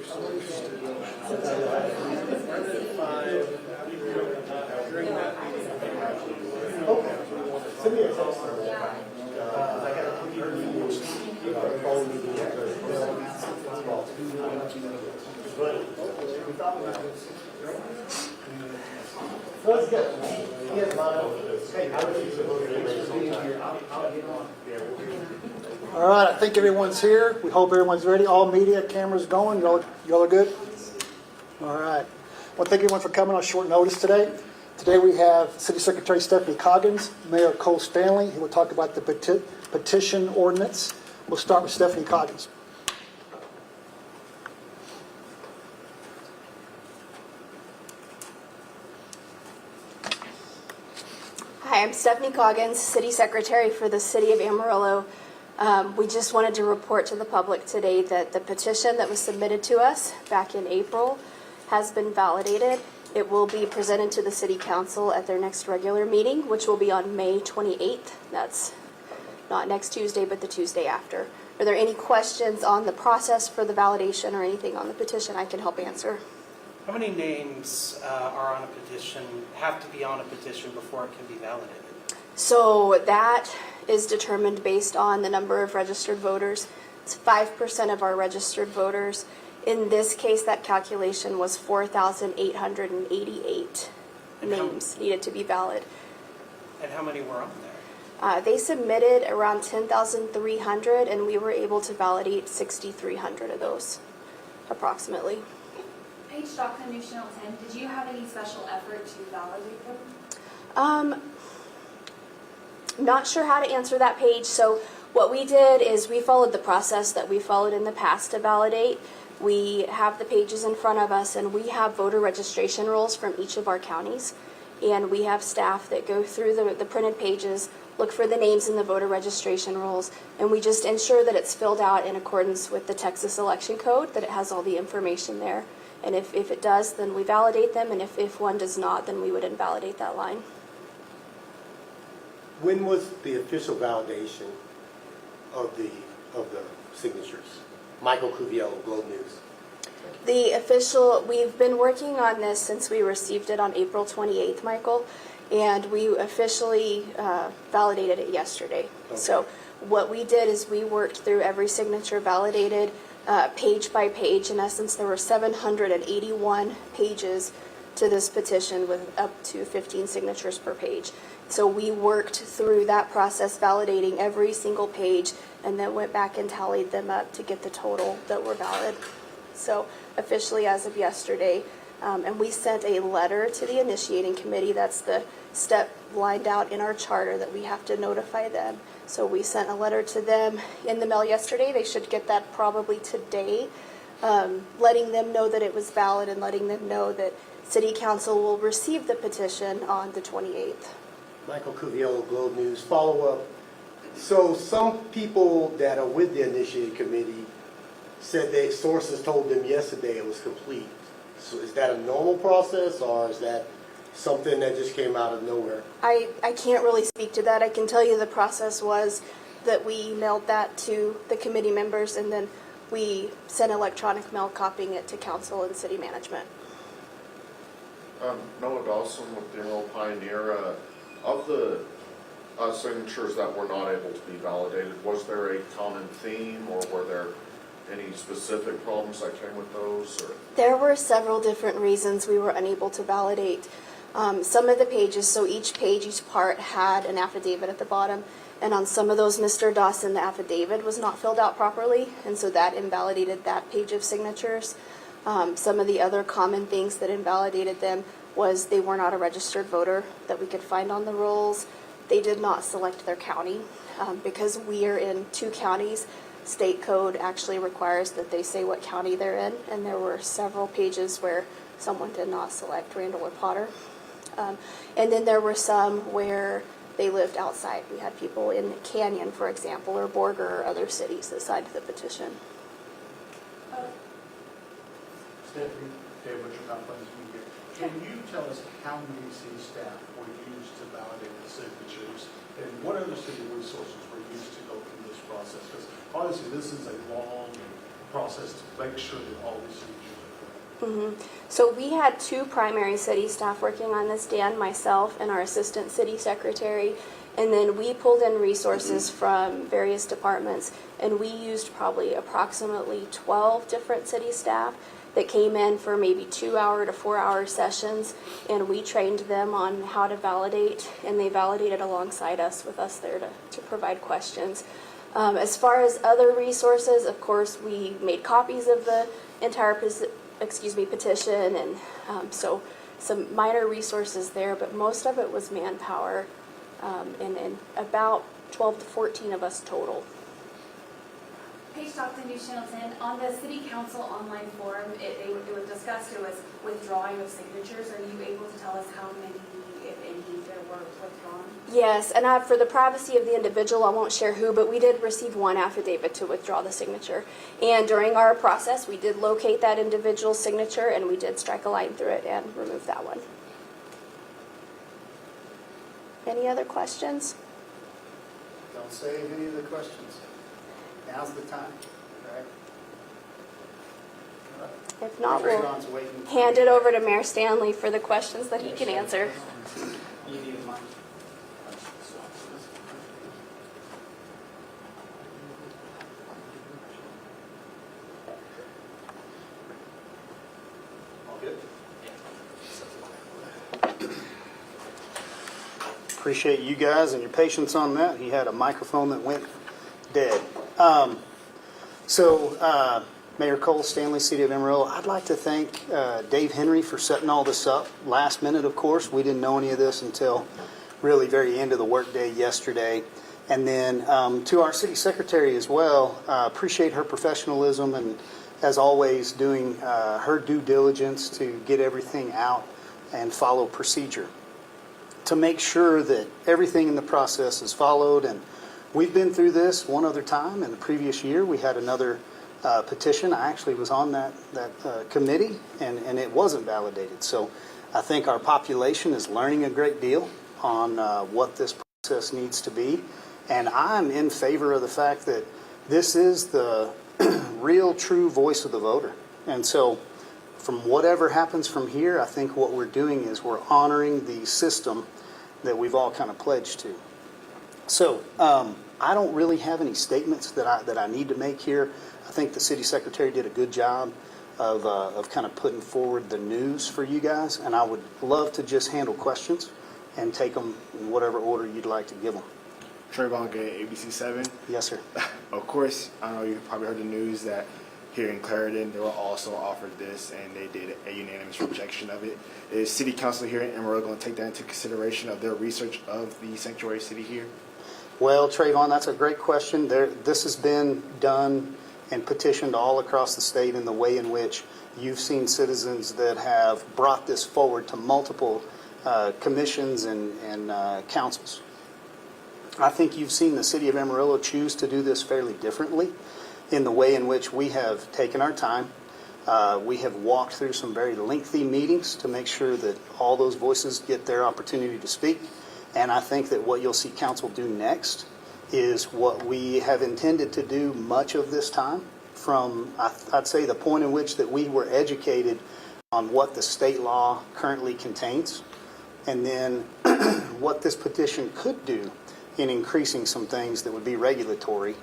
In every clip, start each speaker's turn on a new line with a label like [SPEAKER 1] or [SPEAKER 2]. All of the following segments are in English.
[SPEAKER 1] Okay. Send me a text. I got a phone meeting. Let's get hey, how would
[SPEAKER 2] All right, I think everyone's here. We hope everyone's ready. All media cameras going. Y'all are good? All right. Well, thank everyone for coming on short notice today. Today we have City Secretary Stephanie Coggins, Mayor Cole Stanley, who will talk about the petition ordinance. We'll start with Stephanie Coggins.
[SPEAKER 3] Hi, I'm Stephanie Coggins, City Secretary for the City of Amarillo. We just wanted to report to the public today that the petition that was submitted to us back in April has been validated. It will be presented to the City Council at their next regular meeting, which will be on May 28th. That's not next Tuesday, but the Tuesday after. Are there any questions on the process for the validation or anything on the petition I can help answer?
[SPEAKER 4] How many names are on a petition, have to be on a petition before it can be validated?
[SPEAKER 3] So that is determined based on the number of registered voters. It's 5% of our registered voters. In this case, that calculation was 4,888 names needed to be valid.
[SPEAKER 4] And how many were on there?
[SPEAKER 3] They submitted around 10,300, and we were able to validate 6,300 of those, approximately.
[SPEAKER 5] Page Stockton, New Chanel 10, did you have any special effort to validate them?
[SPEAKER 3] Not sure how to answer that page. So what we did is we followed the process that we followed in the past to validate. We have the pages in front of us, and we have voter registration rolls from each of our counties. And we have staff that go through the printed pages, look for the names in the voter registration rolls, and we just ensure that it's filled out in accordance with the Texas election code, that it has all the information there. And if it does, then we validate them, and if one does not, then we would invalidate that line.
[SPEAKER 1] When was the official validation of the signatures? Michael Cuviello, Globe News.
[SPEAKER 3] We've been working on this since we received it on April 28th, Michael, and we officially validated it yesterday. Okay. So what we did is we worked through every signature validated page by page. In essence, there were 781 pages to this petition with up to 15 signatures per page. So we worked through that process, validating every single page, and then went back and tallied them up to get the total that were valid. So officially as of yesterday, and we sent a letter to the initiating committee. That's the step lined out in our charter that we have to notify them. So we sent a letter to them in the mail yesterday. They should get that probably today, letting them know that it was valid and letting them know that City Council will receive the petition on the 28th.
[SPEAKER 1] Michael Cuviello, Globe News. Follow up. So some people that are with the initiating committee said their sources told them yesterday it was complete. So is that a normal process, or is that something that just came out of nowhere?
[SPEAKER 3] I can't really speak to that. I can tell you the process was that we emailed that to the committee members, and then we sent electronic mail copying it to council and city management.
[SPEAKER 6] Noah Dawson with the Emerald Pioneer. Of the signatures that were not able to be validated, was there a common theme, or were there any specific problems that came with those? Or? There
[SPEAKER 3] were several different reasons we were unable to validate some of the pages. So each page, each part had an affidavit at the bottom. And on some of those, Mr. Dawson, the affidavit was not filled out properly. And so that invalidated that page of signatures. Some of the other common things that invalidated them was they were not a registered voter that we could find on the rolls. They did not select their county. Because we are in 2 counties, state code actually requires that they say what county they're in. And there were several pages where someone did not select Randall or Potter. And then there were some where they lived outside. We had people in Canyon, for example, or Borger or other cities that signed the petition.
[SPEAKER 7] Stephanie, Dave Butcher, Conference Media. Can you tell us how many city staff were used to validate the signatures, and what other city resources were used to go through this process? Because obviously this is a long and process to make sure that all these signatures are correct?
[SPEAKER 3] So we had two primary city staff working on this, Dan, myself, and our assistant city secretary. And then we pulled in resources from various departments, and we used probably approximately 12 different city staff that came in for maybe 2-hour to 4-hour sessions, and we trained them on how to validate, and they validated alongside us with us there to provide questions. As far as other resources, of course, we made copies of the entire petition, and so some minor resources there, but most of it was manpower, and about 12 to 14 of us total.
[SPEAKER 5] Paige Stockton, News Channel 10. On the City Council online forum, it was discussed, it was withdrawing of signatures. Are you able to tell us how many, if any, there were withdrawn?
[SPEAKER 3] Yes, and for the privacy of the individual, I won't share who, but we did receive one affidavit to withdraw the signature. And during our process, we did locate that individual's signature, and we did strike a line through it and remove that one. Any other questions?
[SPEAKER 2] Don't save any of the questions. Now's the time, right?
[SPEAKER 3] If not, we'll
[SPEAKER 2] Trayvon's waiting.
[SPEAKER 3] hand it over to Mayor Stanley for the questions that he can answer.
[SPEAKER 2] You need a mic. All good? Appreciate you guys and your patience on that. He had a microphone that went dead. Mayor Cole, Stanley, City of Amarillo, I'd like to thank Dave Henry for setting all this up. Last minute, of course. We didn't know any of this until really very end of the workday yesterday. And then to our city secretary as well, appreciate her professionalism and, as always, doing her due diligence to get everything out and follow procedure to make sure that everything in the process is followed. And we've been through this one other time in the previous year. We had another petition. I actually was on that committee, and it wasn't validated. So I think our population is learning a great deal on what this process needs to be. And I'm in favor of the fact that this is the real, true voice of the voter. And so from whatever happens from here, I think what we're doing is we're honoring the system that we've all kind of pledged to. So I don't really have any statements that I need to make here. I think the city secretary did a good job of kind of putting forward the news for you guys, and I would love to just handle questions and take them in whatever order you'd like to give them.
[SPEAKER 8] Trayvon Gay, ABC7.
[SPEAKER 2] Yes, sir.
[SPEAKER 8] Of course, I know you probably heard the news that here in Clarendon, they were also offered this, and they did a unanimous rejection of it. Is City Council here in Amarillo going to take that into consideration of their research of the sanctuary city here?
[SPEAKER 2] Well, Trayvon, that's a great question. This has been done and petitioned all across the state in the way in which you've seen citizens that have brought this forward to multiple commissions and councils. I think you've seen the city of Amarillo choose to do this fairly differently in the way in which we have taken our time. We have walked through some very lengthy meetings to make sure that all those voices get their opportunity to speak. And I think that what you'll see council do next is what we have intended to do much of this time, from I'd say the point in which that we were educated on what the state law currently contains, and then what this petition could do in increasing some things that would be regulatory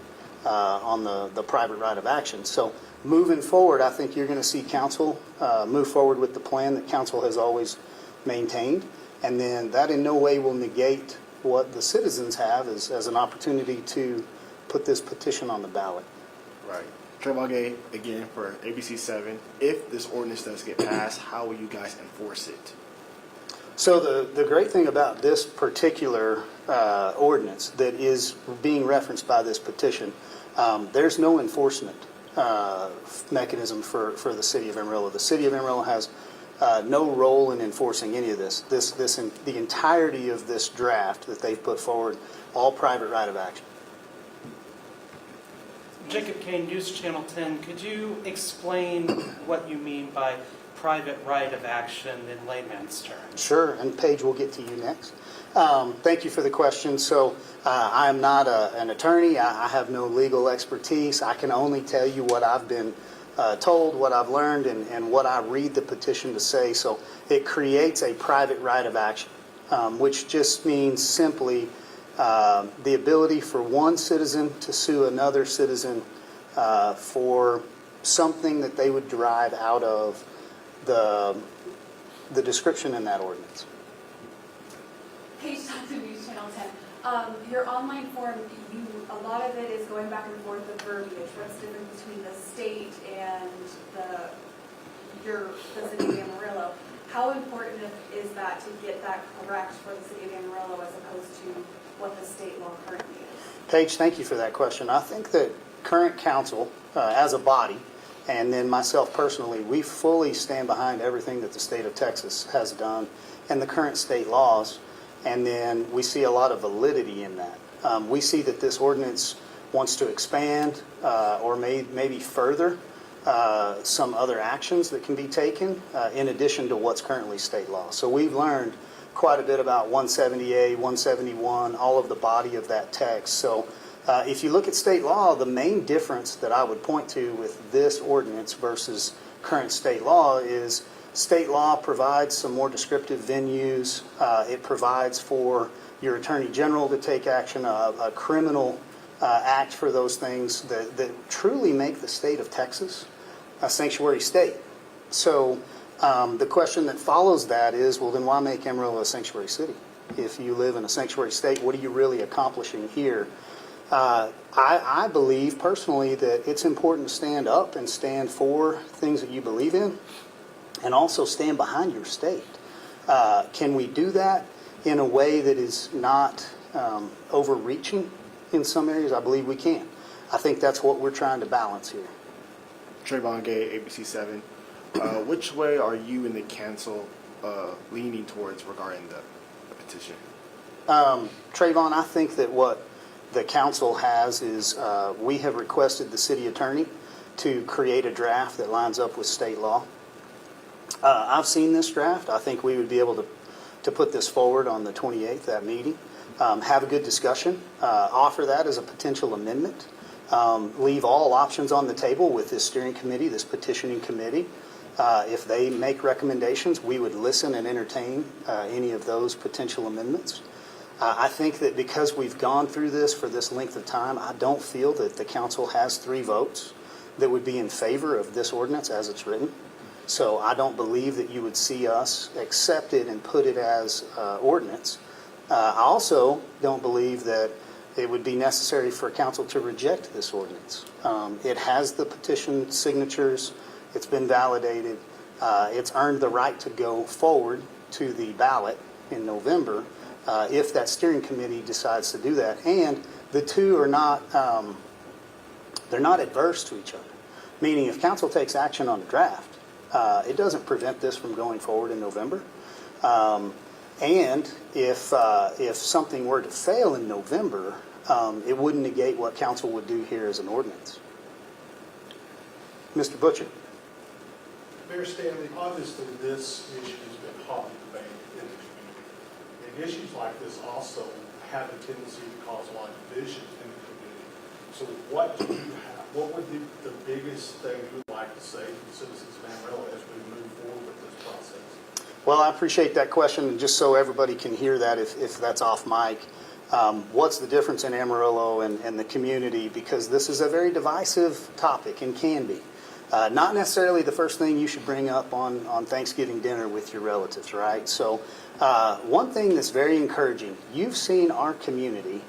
[SPEAKER 2] on the private right of action. So moving forward, I think you're going to see council move forward with the plan that council has always maintained. And then that in no way will negate what the citizens have as an opportunity to put this petition on the ballot.
[SPEAKER 8] Right. Trayvon Gay, again, for ABC7. If this ordinance does get passed, how will you guys enforce it?
[SPEAKER 2] So the great thing about this particular ordinance that is being referenced by this petition, there's no enforcement mechanism for the city of Amarillo. The city of Amarillo has no role in enforcing any of this. The entirety of this draft that they've put forward, all private right of action.
[SPEAKER 4] Jacob Kane, News Channel 10. Could you explain what you mean by private right of action in layman's terms?
[SPEAKER 2] Sure, and Paige, we'll get to you next. Thank you for the question. So I am not an attorney. I have no legal expertise. I can only tell you what I've been told, what I've learned, and what I read the petition to say. So it creates a private right of action, which just means simply the ability for one citizen to sue another citizen for something that they would derive out of the description in that ordinance.
[SPEAKER 5] Page Dr. News Channel 10. Your online form, a lot of it is going back and forth with verbiage. What's different between the state and the city of Amarillo? How important is that to get that correct for the city of Amarillo as opposed to what the state law currently is?
[SPEAKER 2] Paige, thank you for that question. I think that current council, as a body, and then myself personally, we fully stand behind everything that the state of Texas has done and the current state laws, and then we see a lot of validity in that. We see that this ordinance wants to expand or maybe further some other actions that can be taken in addition to what's currently state law. So we've learned quite a bit about 170A, 171, all of the body of that text. So if you look at state law, the main difference that I would point to with this ordinance versus current state law is state law provides some more descriptive venues. It provides for your attorney general to take action, a criminal act for those things that truly make the state of Texas a sanctuary state. So the question that follows that is, well, then why make Amarillo a sanctuary city? If you live in a sanctuary state, what are you really accomplishing here? I believe personally that it's important to stand up and stand for things that you believe in and also stand behind your state. Can we do that in a way that is not overreaching in some areas? I believe we can. I think that's what we're trying to balance here.
[SPEAKER 8] Trayvon Gay, ABC7. Which way are you and the council leaning towards regarding the petition?
[SPEAKER 2] Trayvon, I think that what the council has is we have requested the city attorney to create a draft that lines up with state law. I've seen this draft. I think we would be able to put this forward on the 28th, that meeting, have a good discussion, offer that as a potential amendment, leave all options on the table with this steering committee, this petitioning committee. If they make recommendations, we would listen and entertain any of those potential amendments. I think that because we've gone through this for this length of time, I don't feel that the council has 3 votes that would be in favor of this ordinance as it's written. So I don't believe that you would see us accept it and put it as ordinance. I also don't believe that it would be necessary for council to reject this ordinance. It has the petition signatures. It's been validated. It's earned the right to go forward to the ballot in November if that steering committee decides to do that. And the two are not, they're not adverse to each other. Meaning if council takes action on the draft, it doesn't prevent this from going forward in November. And if something were to fail in November, it wouldn't negate what council would do here as an ordinance. Mr. Butcher.
[SPEAKER 7] Mayor Stanley, obviously this issue has been hotly debated in the community. And issues like this also have a tendency to cause a lot of division in the community. So what do you have, what would be the biggest thing you would like to say to the citizens of Amarillo as we move forward with this process?
[SPEAKER 2] Well, I appreciate that question. And just so everybody can hear that, if that's off mic, what's the difference in Amarillo and the community? Because this is a very divisive topic and can be. Not necessarily the first thing you should bring up on Thanksgiving dinner with your relatives, right? So one thing that's very encouraging, you've seen our community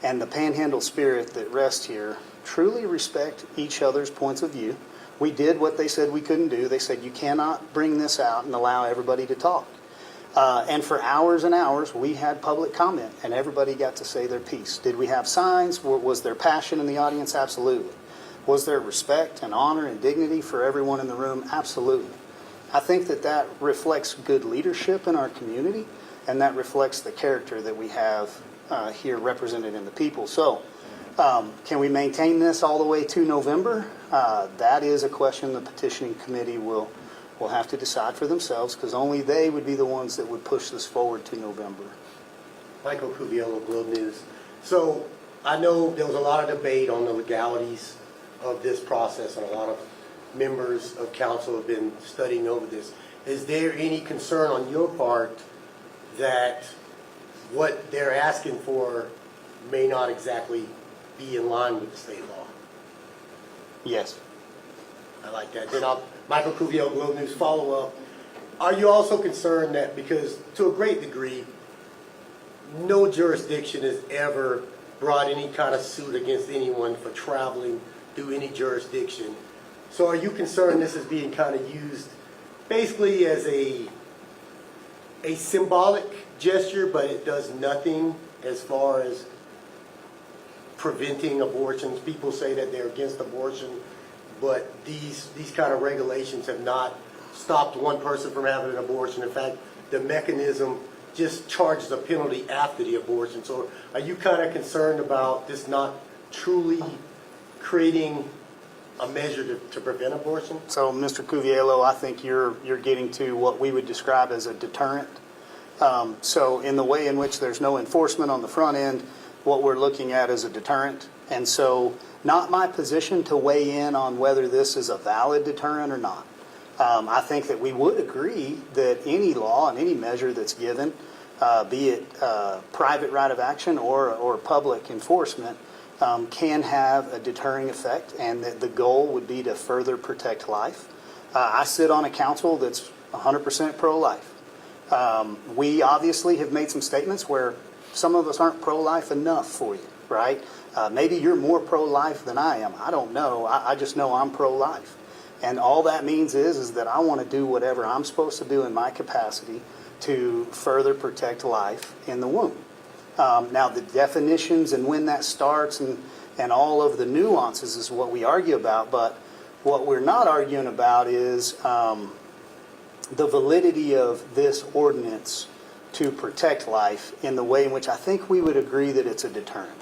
[SPEAKER 2] and the Panhandle spirit that rests here truly respect each other's points of view. We did what they said we couldn't do. They said you cannot bring this out and allow everybody to talk. And for hours and hours, we had public comment, and everybody got to say their piece. Did we have signs? Was there passion in the audience? Absolutely. Was there respect and honor and dignity for everyone in the room? Absolutely. I think that reflects good leadership in our community, and that reflects the character that we have here represented in the people. So, can we maintain this all the way to November? That is a question the petitioning committee will will have to decide for themselves, because only they would be the ones that would push this forward to November.
[SPEAKER 1] Michael Cuviello, Globe News. So I know there was a lot of debate on the legalities of this process, and a lot of members of council have been studying over this. Is there any concern on your part that what they're asking for may not exactly be in line with the state law?
[SPEAKER 2] Yes.
[SPEAKER 1] I like that. Then Michael Cuviello, Globe News, follow up. Are you also concerned that, because to a great degree, no jurisdiction has ever brought any kind of suit against anyone for traveling through any jurisdiction. So are you concerned this is being kind of used basically as a symbolic gesture, but it does nothing as far as preventing abortions? People say that they're against abortion, but these kind of regulations have not stopped one person from having an abortion. In fact, the mechanism just charges a penalty after the abortion. So are you kind of concerned about this not truly creating a measure to prevent abortion?
[SPEAKER 2] So, Mr. Cuviello, I think you're getting to what we would describe as a deterrent. So in the way in which there's no enforcement on the front end, what we're looking at is a deterrent. And so not my position to weigh in on whether this is a valid deterrent or not. I think that we would agree that any law and any measure that's given, be it private right of action or public enforcement, can have a deterring effect, and that the goal would be to further protect life. I sit on a council that's 100% pro-life. We obviously have made some statements where some of us aren't pro-life enough for you, right? Maybe you're more pro-life than I am. I don't know. I just know I'm pro-life. And all that means is that I want to do whatever I'm supposed to do in my capacity to further protect life in the womb. Now, the definitions and when that starts and all of the nuances is what we argue about, but what we're not arguing about is the validity of this ordinance to protect life in the way in which I think we would agree that it's a deterrent.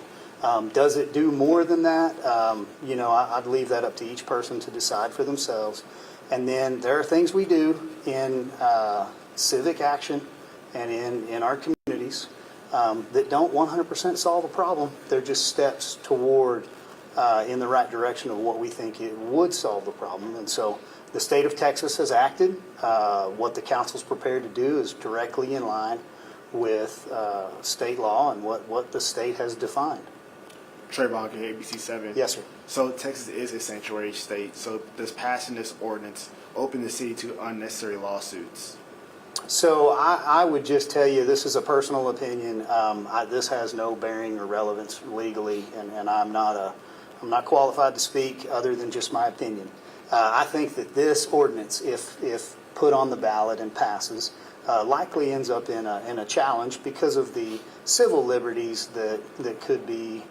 [SPEAKER 2] Does it do more than that? I'd leave that up to each person to decide for themselves. And then there are things we do in civic action and in our communities that don't 100% solve a problem. They're just steps toward in the right direction of what we think it would solve the problem. And so the state of Texas has acted. What the council's prepared to do is directly in line with state law and what the state has defined.
[SPEAKER 8] Trey Bonker, ABC7.
[SPEAKER 2] Yes, sir.
[SPEAKER 8] So Texas is a sanctuary state. So does passing this ordinance open the city to unnecessary lawsuits?
[SPEAKER 2] So I would just tell you, this is a personal opinion. This has no bearing or relevance legally, and I'm not qualified to speak other than just my opinion. I think that this ordinance, if put on the ballot and passes, likely ends up in a challenge because of the civil liberties that could be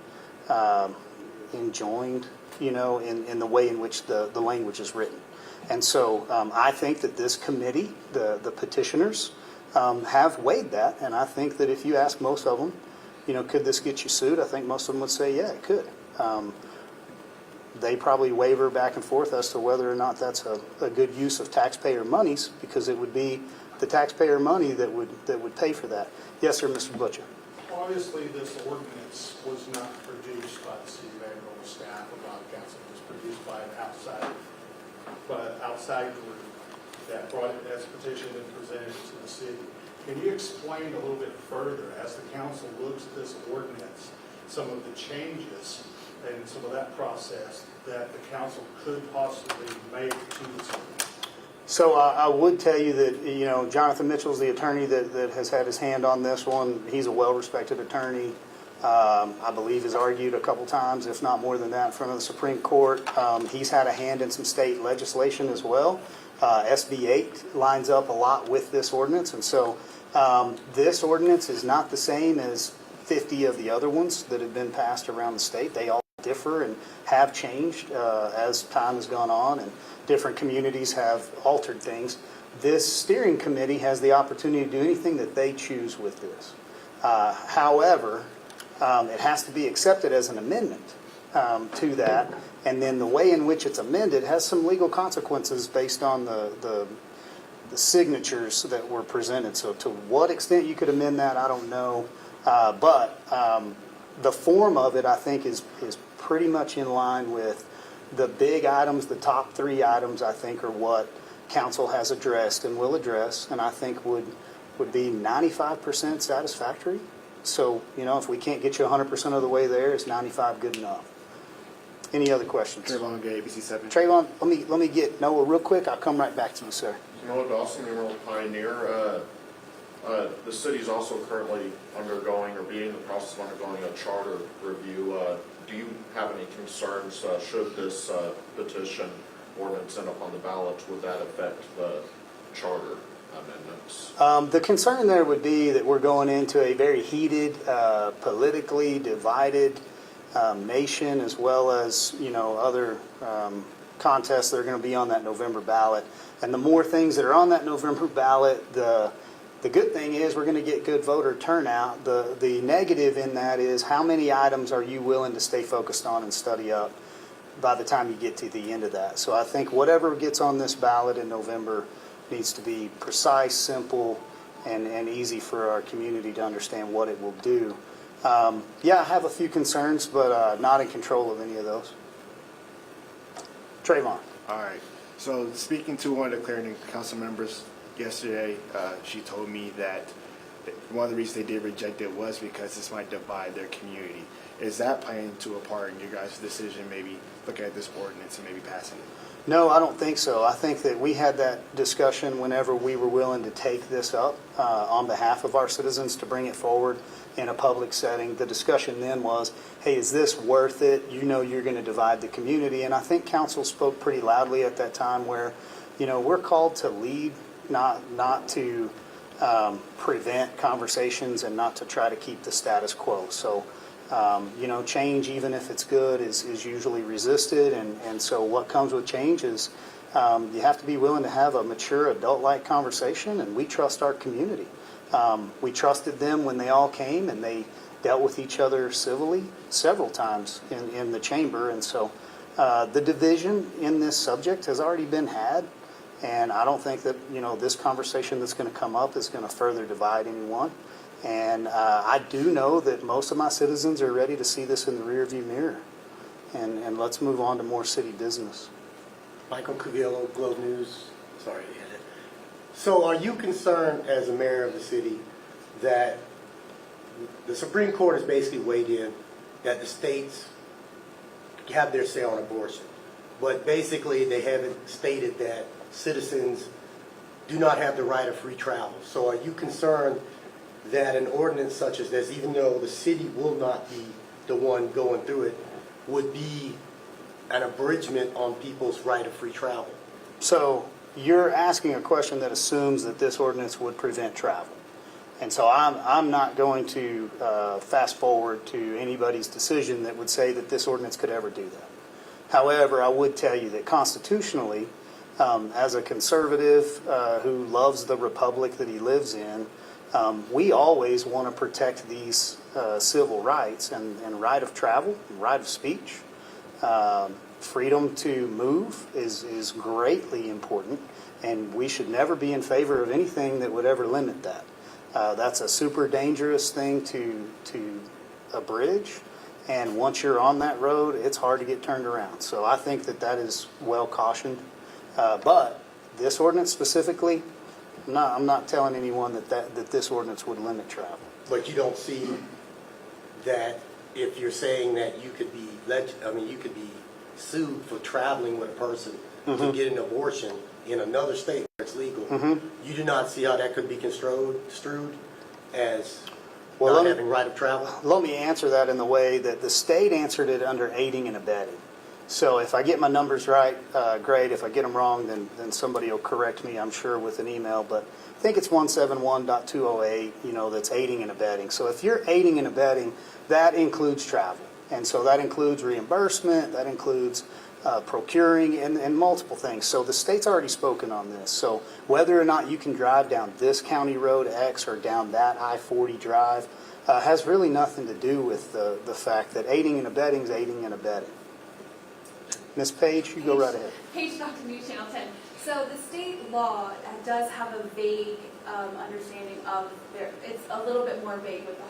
[SPEAKER 2] enjoined, in the way in which the language is written. And so I think that this committee, the petitioners, have weighed that, and I think that if you ask most of them, could this get you sued? I think most of them would say, yeah, it could. They probably waver back and forth as to whether or not that's a good use of taxpayer monies, because it would be the taxpayer money that would pay for that. Yes, sir, Mr. Butcher.
[SPEAKER 7] Obviously, this ordinance was not produced by the city of Amarillo staff or by the council. It was produced by an outside group that brought it as a petition and presented it to the city. Can you explain a little bit further, as the council looks at this ordinance, some of the changes and some of that process that the council could possibly make to this ordinance?
[SPEAKER 2] So I would tell you that, Jonathan Mitchell's the attorney that has had his hand on this one. He's a well-respected attorney. I believe has argued a couple times, if not more than that, in front of the Supreme Court. He's had a hand in some state legislation as well. SB 8 lines up a lot with this ordinance. And so this ordinance is not the same as 50 of the other ones that have been passed around the state. They all differ and have changed as time has gone on, and different communities have altered things. This steering committee has the opportunity to do anything that they choose with this. However, it has to be accepted as an amendment to that, and then the way in which it's amended has some legal consequences based on the signatures that were presented. So to what extent you could amend that, I don't know. But the form of it, I think, is pretty much in line with the big items. The top 3 items, I think, are what council has addressed and will address, and I think would be 95% satisfactory. So, if we can't get you 100% of the way there, is 95 good enough? Any other questions?
[SPEAKER 8] Trayvon Gay, ABC 7.
[SPEAKER 2] Trayvon, let me get Noah real quick. I'll come right back to you, sir.
[SPEAKER 6] Noah Dawson, Emerald Pioneer. The city's also currently undergoing or being in the process of undergoing a charter review. Do you have any concerns, should this petition ordinance end up on the ballot, would that affect the charter amendments?
[SPEAKER 2] The concern there would be that we're going into a very heated, politically divided nation, as well as, other contests that are going to be on that November ballot. And the more things that are on that November ballot, the good thing is we're going to get good voter turnout. The negative in that is how many items are you willing to stay focused on and study up by the time you get to the end of that. So I think whatever gets on this ballot in November needs to be precise, simple, and easy for our community to understand what it will do. Yeah, I have a few concerns, but not in control of any of those. Trayvon.
[SPEAKER 8] All right. So speaking to one of the Clarendon council members yesterday, she told me that one of the reasons they did reject it was because this might divide their community. Is that playing to a part in your guys' decision, maybe looking at this ordinance and maybe passing it?
[SPEAKER 2] No, I don't think so. I think that we had that discussion whenever we were willing to take this up on behalf of our citizens to bring it forward in a public setting. The discussion then was, hey, is this worth it? You're going to divide the community. And I think council spoke pretty loudly at that time where, we're called to lead, not to prevent conversations and not to try to keep the status quo. So, change, even if it's good, is usually resisted. And so what comes with change is you have to be willing to have a mature, adult-like conversation, and we trust our community. We trusted them when they all came, and they dealt with each other civilly several times in the chamber. And so the division in this subject has already been had, and I don't think that, this conversation that's going to come up is going to further divide anyone. And I do know that most of my citizens are ready to see this in the rearview mirror. And let's move on to more city business.
[SPEAKER 1] Michael Cavillo, Globe News. Sorry. So are you concerned as a mayor of the city that the Supreme Court has basically weighed in that the states have their say on abortion, but basically they haven't stated that citizens do not have the right of free travel? So are you concerned that an ordinance such as this, even though the city will not be the one going through it, would be an abridgment on people's right of free travel?
[SPEAKER 2] So you're asking a question that assumes that this ordinance would prevent travel. And so I'm not going to fast forward to anybody's decision that would say that this ordinance could ever do that. However, I would tell you that constitutionally, as a conservative who loves the republic that he lives in, we always want to protect these civil rights and right of travel, right of speech. Freedom to move is greatly important, and we should never be in favor of anything that would ever limit that. That's a super dangerous thing to abridge, and once you're on that road, it's hard to get turned around. So I think that is well cautioned. But this ordinance specifically, I'm not telling anyone that this ordinance would limit travel.
[SPEAKER 1] But you don't see that if you're saying that you could be sued for traveling with a person to get an abortion in another state where it's legal. You do not see how that could be construed as not having right of travel?
[SPEAKER 2] Let me answer that in the way that the state answered it under aiding and abetting. So if I get my numbers right, great. If I get them wrong, then somebody will correct me, I'm sure, with an email. But I think it's 171.208, that's aiding and abetting. So if you're aiding and abetting, that includes travel. And so that includes reimbursement, that includes procuring, and multiple things. So the state's already spoken on this. So whether or not you can drive down this county road X or down that I-40 drive has really nothing to do with the fact that aiding and abetting is aiding and abetting. Ms. Page, you go right ahead.
[SPEAKER 5] Page Dr. News Channel 10. So the state law does have a vague understanding of it's a little bit more vague with the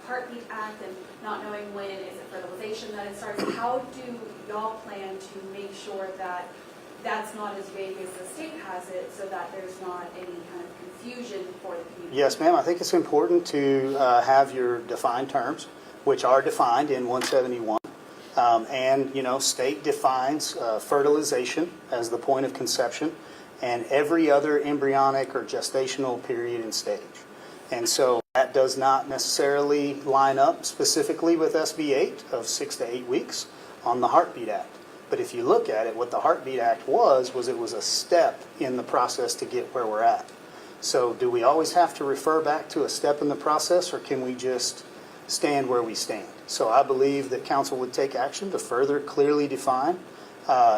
[SPEAKER 5] Heartbeat Act and not knowing when is it fertilization that it starts. How do y'all plan to make sure that that's not as vague as the state has it, so that there's not any kind of confusion for the community?
[SPEAKER 2] Yes, ma'am. I think it's important to have your defined terms, which are defined in 171. And, state defines fertilization as the point of conception and every other embryonic or gestational period and stage. And so that does not necessarily line up specifically with SB 8 of 6 to 8 weeks on the Heartbeat Act. But if you look at it, what the Heartbeat Act was it was a step in the process to get where we're at. So do we always have to refer back to a step in the process, or can we just stand where we stand? So I believe that council would take action to further clearly define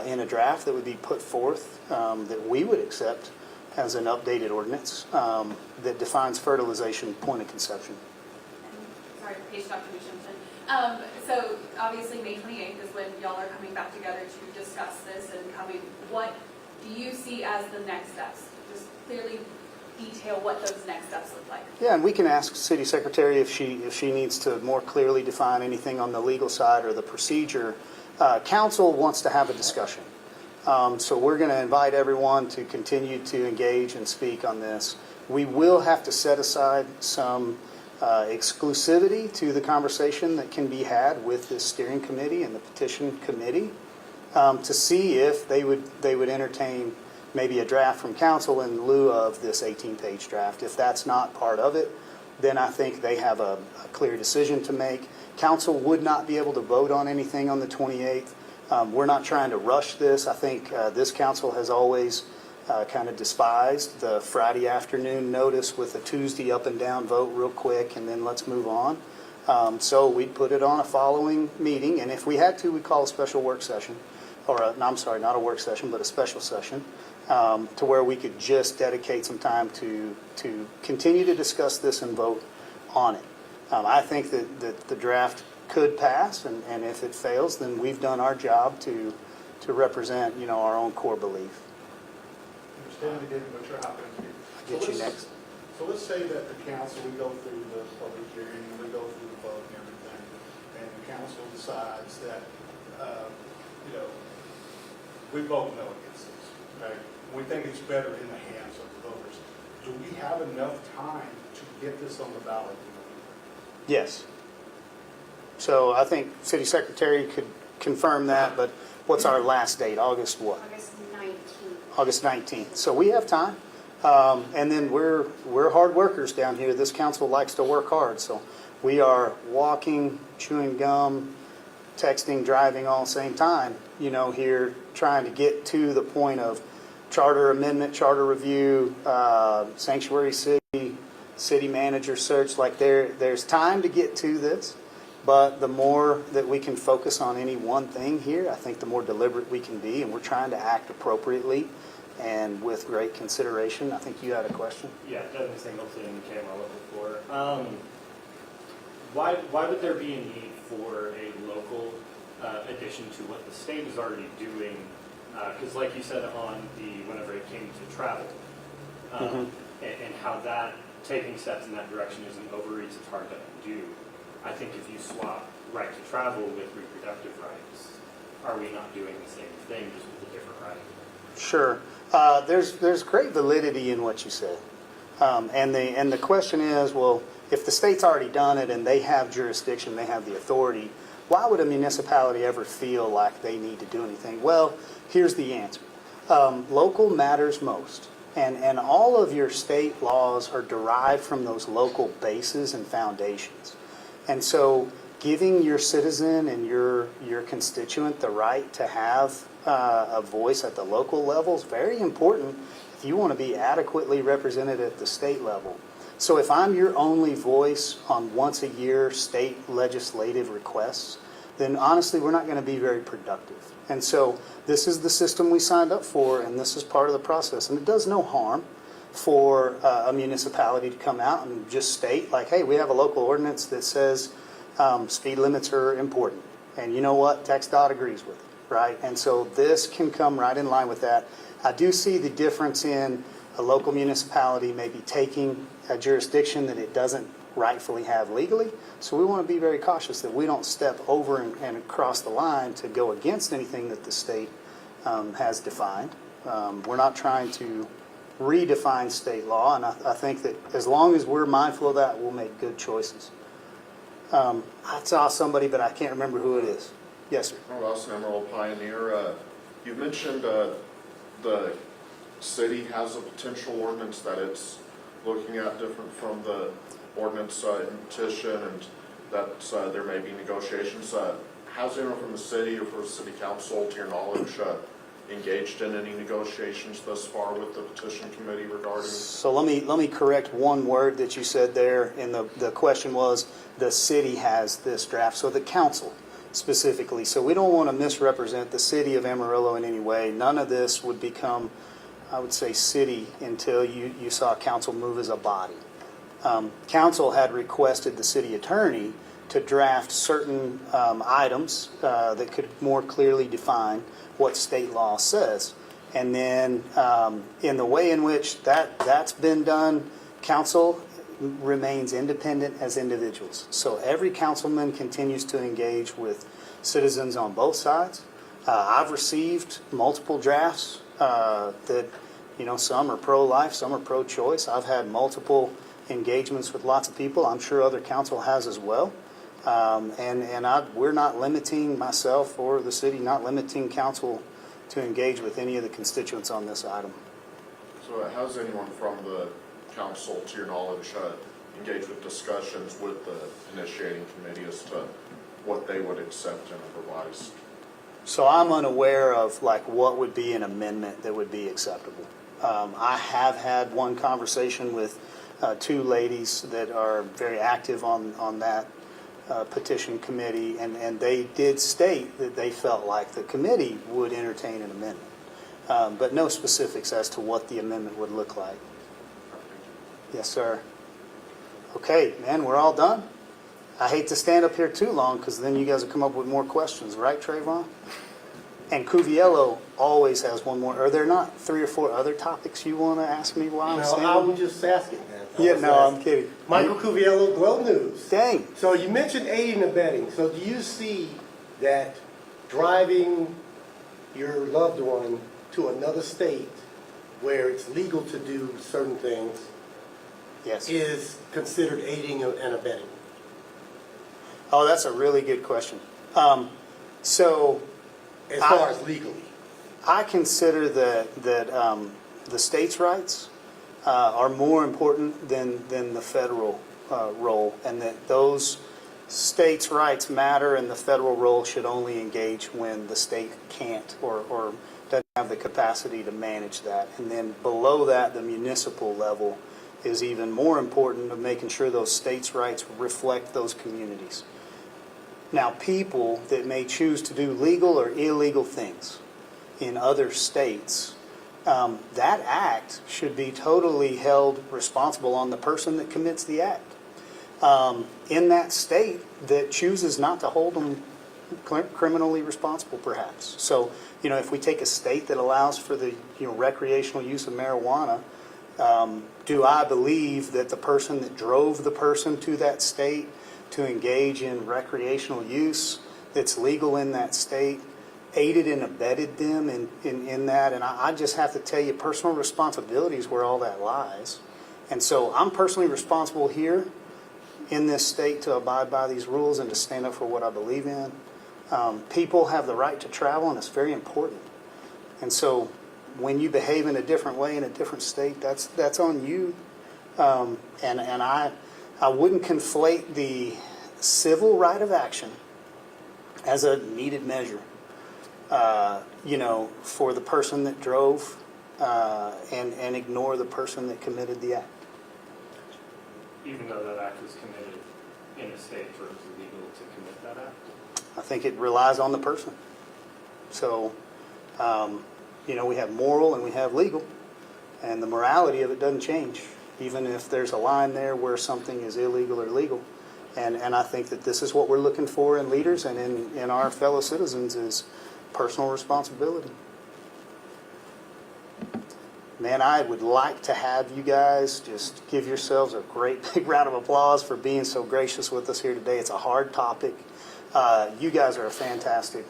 [SPEAKER 2] in a draft that would be put forth that we would accept as an updated ordinance that defines fertilization point of conception.
[SPEAKER 5] And, sorry, page Dr. Washington. So obviously May 28th is when y'all are coming back together to discuss this and what do you see as the next steps? Just clearly detail what those next steps look like.
[SPEAKER 2] Yeah, and we can ask City Secretary if she needs to more clearly define anything on the legal side or the procedure. Council wants to have a discussion. So we're going to invite everyone to continue to engage and speak on this. We will have to set aside some exclusivity to the conversation that can be had with the steering committee and the petition committee to see if they would entertain maybe a draft from council in lieu of this 18-page draft. If that's not part of it, then I think they have a clear decision to make. Council would not be able to vote on anything on the 28th. We're not trying to rush this. I think this council has always kind of despised the Friday afternoon notice with a Tuesday up and down vote real quick and then let's move on. So we'd put it on a following meeting, and if we had to, we'd call a special work session. Not a work session, but a special session, to where we could just dedicate some time to continue to discuss this and vote on it. I think that the draft could pass, and if it fails, then we've done our job to represent, our own core belief.
[SPEAKER 7] Stanley didn't, but you're happy to speak.
[SPEAKER 2] I'll get you next.
[SPEAKER 7] So let's say that the council, we go through the public hearing, and we go through the vote and everything, and the council decides that, we vote no against this, right? We think it's better in the hands of the voters. Do we have enough time to get this on the ballot?
[SPEAKER 2] Yes. So I think City Secretary could confirm that, but what's our last date? August what?
[SPEAKER 5] August 19th.
[SPEAKER 2] August 19th. So we have time. And then we're hard workers down here. This council likes to work hard. So we are walking, chewing gum, texting, driving all at the same time, here trying to get to the point of charter amendment, charter review, sanctuary city manager search. Like there's time to get to this, but the more that we can focus on any one thing here, I think the more deliberate we can be, and we're trying to act appropriately and with great consideration. I think you had a question.
[SPEAKER 9] Yeah, Devin Singleton, camera level 4. Why would there be a need for a local addition to what the state is already doing? Because like you said whenever it came to travel, and how that taking steps in that direction is an overreach, it's hard to undo. I think if you swap right to travel with reproductive rights, are we not doing the same thing just with a different right?
[SPEAKER 2] Sure. There's great validity in what you said. And the question is, well, if the state's already done it and they have jurisdiction, they have the authority, why would a municipality ever feel like they need to do anything? Well, here's the answer. Local matters most. And all of your state laws are derived from those local bases and foundations. And so giving your citizen and your constituent the right to have a voice at the local level is very important if you want to be adequately represented at the state level. So if I'm your only voice on once a year state legislative requests, then honestly we're not going to be very productive. And so this is the system we signed up for, and this is part of the process. And it does no harm for a municipality to come out and just state, like, hey, we have a local ordinance that says speed limits are important. And you know what? TxDOT agrees with it. right? And so this can come right in line with that. I do see the difference in a local municipality maybe taking a jurisdiction that it doesn't rightfully have legally. So we want to be very cautious that we don't step over and across the line to go against anything that the state has defined. We're not trying to redefine state law, and I think that as long as we're mindful of that, we'll make good choices. I saw somebody, but I can't remember who it is. Yes, sir.
[SPEAKER 6] Oh, that's an Emerald Pioneer. You mentioned the city has a potential ordinance that it's looking at different from the ordinance in petition, and that there may be negotiations. Has anyone from the city or from the city council, to your knowledge, engaged in any negotiations thus far with the petition committee regarding?
[SPEAKER 2] So let me correct one word that you said there, and the question was the city has this draft, so the council specifically. So we don't want to misrepresent the city of Amarillo in any way. None of this would become, I would say, city until you saw council move as a body. Council had requested the city attorney to draft certain items that could more clearly define what state law says. And then in the way in which that's been done, council remains independent as individuals. So every councilman continues to engage with citizens on both sides. I've received multiple drafts that, some are pro-life, some are pro-choice. I've had multiple engagements with lots of people. I'm sure other council has as well. We're not limiting, myself or the city, not limiting council to engage with any of the constituents on this item.
[SPEAKER 6] So has anyone from the council, to your knowledge, engaged with discussions with the initiating committee as to what they would accept in a revised?
[SPEAKER 2] So I'm unaware of what would be an amendment that would be acceptable. I have had one conversation with two ladies that are very active on that petition committee, and they did state that they felt like the committee would entertain an amendment, but no specifics as to what the amendment would look like. Yes, sir. Okay, man, we're all done. I hate to stand up here too long because then you guys will come up with more questions, right, Trayvon? And Cuviello always has one more. Are there not 3 or 4 other topics you want to ask me while I'm standing?
[SPEAKER 1] I was just asking, man.
[SPEAKER 2] I'm kidding.
[SPEAKER 1] Michael Cuviello, Globe News.
[SPEAKER 2] Dang.
[SPEAKER 1] So you mentioned aiding and abetting. So do you see that driving your loved one to another state where it's legal to do certain things
[SPEAKER 2] Yes.
[SPEAKER 1] is considered aiding and abetting?
[SPEAKER 2] Oh, that's a really good question. So
[SPEAKER 1] As far as legally.
[SPEAKER 2] I consider that the state's rights are more important than the federal role, and that those states' rights matter, and the federal role should only engage when the state can't or doesn't have the capacity to manage that. And then below that, the municipal level is even more important of making sure those states' rights reflect those communities. Now, people that may choose to do legal or illegal things in other states, that act should be totally held responsible on the person that commits the act. In that state that chooses not to hold them criminally responsible, perhaps. So, if we take a state that allows for the recreational use of marijuana, do I believe that the person that drove the person to that state to engage in recreational use that's legal in that state aided and abetted them in that? And I just have to tell you, personal responsibility is where all that lies. And so I'm personally responsible here in this state to abide by these rules and to stand up for what I believe in. People have the right to travel, and it's very important. And so when you behave in a different way in a different state, that's on you. And I wouldn't conflate the civil right of action as a needed measure, for the person that drove and ignore the person that committed the act.
[SPEAKER 9] Even though that act was committed in a state where it was illegal to commit that act?
[SPEAKER 2] I think it relies on the person. So, we have moral and we have legal, and the morality of it doesn't change, even if there's a line there where something is illegal or legal. And I think that this is what we're looking for in leaders and in our fellow citizens is personal responsibility. Man, I would like to have you guys just give yourselves a great big round of applause for being so gracious with us here today. It's a hard topic. You guys are a fantastic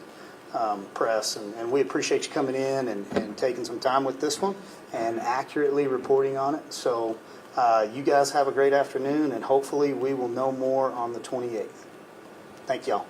[SPEAKER 2] press, and we appreciate you coming in and taking some time with this one and accurately reporting on it. So you guys have a great afternoon, and hopefully we will know more on the 28th. Thank y'all.